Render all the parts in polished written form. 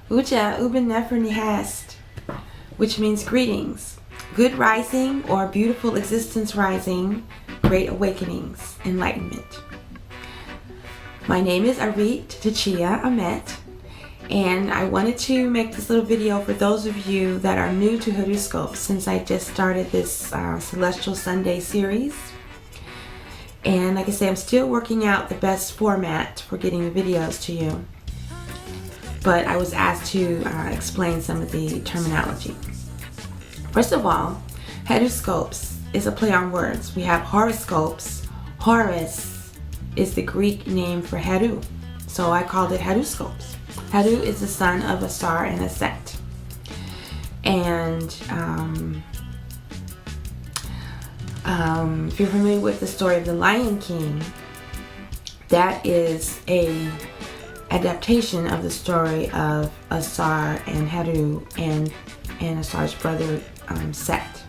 Uja Uben Neferni Hast, which means greetings, good rising or beautiful existence rising, great awakenings, enlightenment. My name is Arit Tachia Amet, and I wanted to make this little video for those of you that are new to HeruScopes, since I just started this Celestial Sunday series. And like I say, I'm still working out the best format for getting the videos to you. But I was asked to explain some of the terminology. First of all, HeruScopes is a play on words. We have horoscopes. Horus is the Greek name for Heru, so I called it HeruScopes. Heru is the son of a Sar and a Set. And if you're familiar with the story of the Lion King, that is a adaptation of the story of Asar and Heru and Asar's brother Set.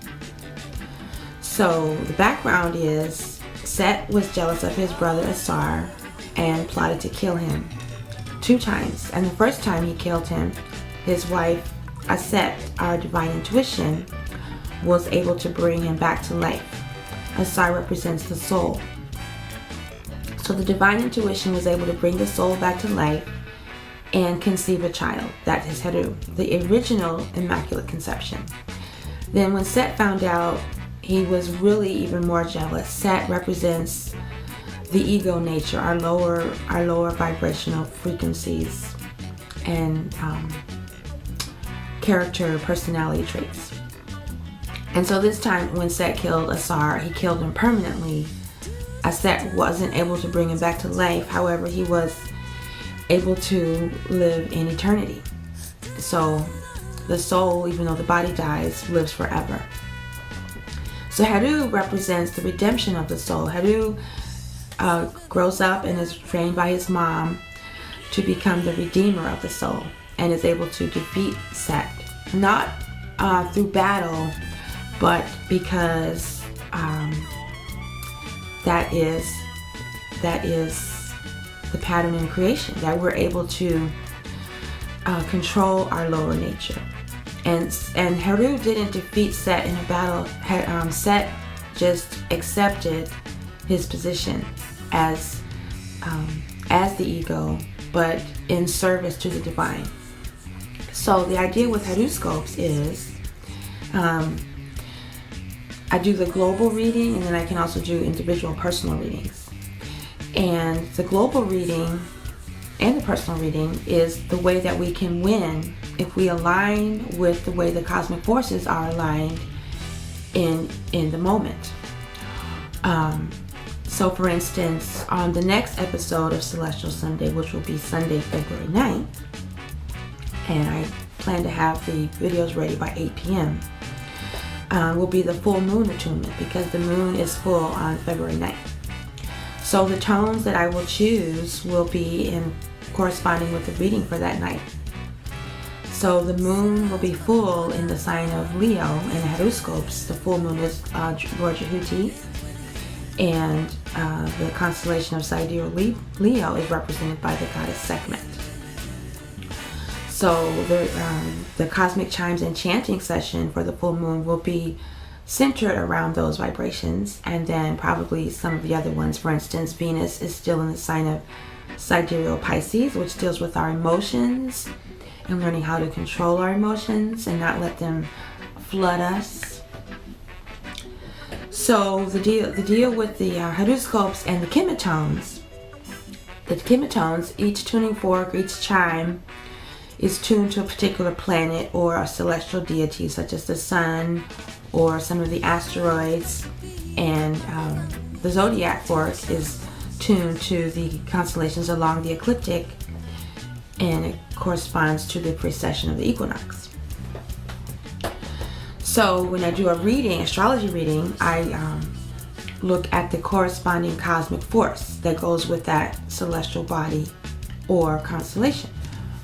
So the background is Set was jealous of his brother Asar and plotted to kill him 2 times. And the first time he killed him, his wife Aset, our divine intuition, was able to bring him back to life. Asar represents the soul. So the divine intuition was able to bring the soul back to life and conceive a child. That is Heru, the original Immaculate Conception. Then when Set found out, he was really even more jealous. Set represents the ego nature, our lower vibrational frequencies and character, personality traits. And so this time when Set killed Asar, he killed him permanently. Set wasn't able to bring him back to life. However, he was able to live in eternity. So the soul, even though the body dies, lives forever. So Heru represents the redemption of the soul. Heru grows up and is trained by his mom to become the redeemer of the soul and is able to defeat Set. Not through battle, but because that is the pattern in creation, that we're able to control our lower nature. And Heru didn't defeat Set in a battle. Set just accepted his position as the ego, but in service to the divine. So the idea with HeruScopes is I do the global reading, and then I can also do individual personal readings. And the global reading and the personal reading is the way that we can win if we align with the way the cosmic forces are aligned in the moment. So for instance, on the next episode of Celestial Sunday, which will be Sunday, February 9th, and I plan to have the videos ready by 8 p.m., will be the full moon attunement, because the moon is full on February 9th. So the tones that I will choose will be in corresponding with the reading for that night. So the moon will be full in the sign of Leo in HeruScopes. The full moon is Lord Jehuti, and the constellation of Sidereal Leo is represented by the goddess Sekhmet. So the cosmic chimes and chanting session for the full moon will be centered around those vibrations, and then probably some of the other ones. For instance, Venus is still in the sign of Sidereal Pisces, which deals with our emotions and learning how to control our emotions and not let them flood us. So the deal with the HeruScopes and the chemitones. The chemitones, each tuning fork, each chime, is tuned to a particular planet or a celestial deity, such as the sun or some of the asteroids, and the zodiac fork is tuned to the constellations along the ecliptic, and it corresponds to the precession of the equinox. So when I do a reading, astrology reading, I look at the corresponding cosmic force that goes with that celestial body or constellation.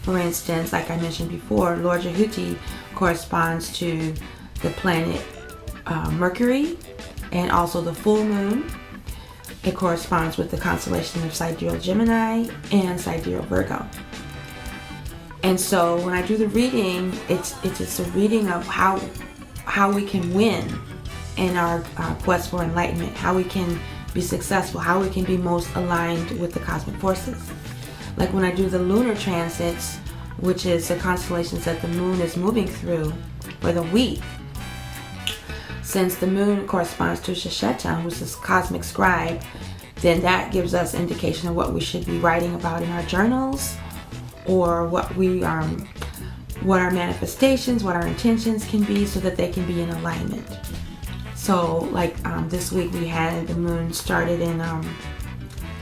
For instance, like I mentioned before, Lord Jehuti corresponds to the planet Mercury, and also the full moon. It corresponds with the constellation of Sidereal Gemini and Sidereal Virgo. And so when I do the reading, it's just a reading of how we can win in our quest for enlightenment, how we can be successful, how we can be most aligned with the cosmic forces. Like when I do the lunar transits, which is the constellations that the moon is moving through for the week. Since the moon corresponds to Shasheta, who's this cosmic scribe, then that gives us indication of what we should be writing about in our journals, or what our manifestations, what our intentions can be, so that they can be in alignment. So like this week we had the moon started in I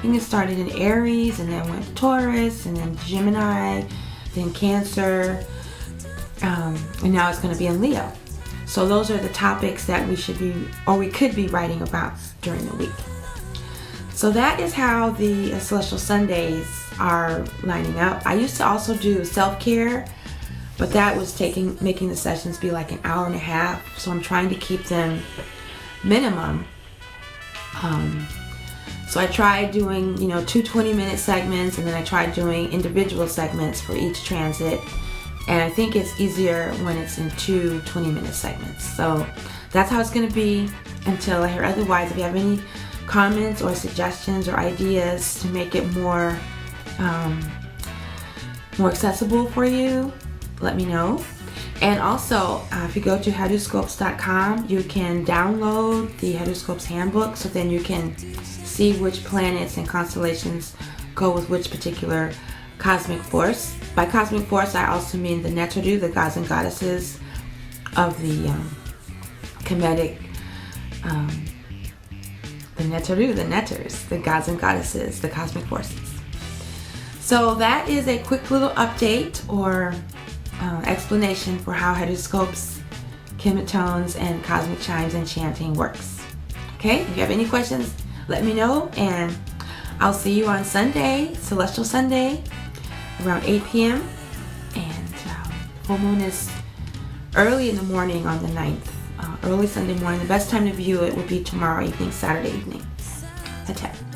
think it started in Aries, and then went to Taurus, and then Gemini, then Cancer, and now it's going to be in Leo. So those are the topics that we should be, or we could be writing about during the week. So that is how the Celestial Sundays are lining up. I used to also do self-care, but that was making the sessions be like an hour and a half. So I'm trying to keep them minimum. So I tried doing, 2 20-minute segments, and then I tried doing individual segments for each transit. And I think it's easier when it's in 2 20-minute segments. So that's how it's going to be until I hear otherwise. If you have any comments or suggestions or ideas to make it more accessible for you, let me know. And also, if you go to HeruScopes.com, you can download the HeruScopes handbook, so then you can see which planets and constellations go with which particular cosmic force. By cosmic force, I also mean the Neteru, the gods and goddesses of the Kemetic, the Neteru, the Netters, the gods and goddesses, the cosmic forces. So that is a quick little update or explanation for how HeruScopes, chemitones, and cosmic chimes and chanting works. Okay, if you have any questions, let me know, and I'll see you on Sunday, Celestial Sunday, around 8 p.m. And full moon is early in the morning on the 9th. Early Sunday morning. The best time to view it would be tomorrow evening, Saturday evening at 10.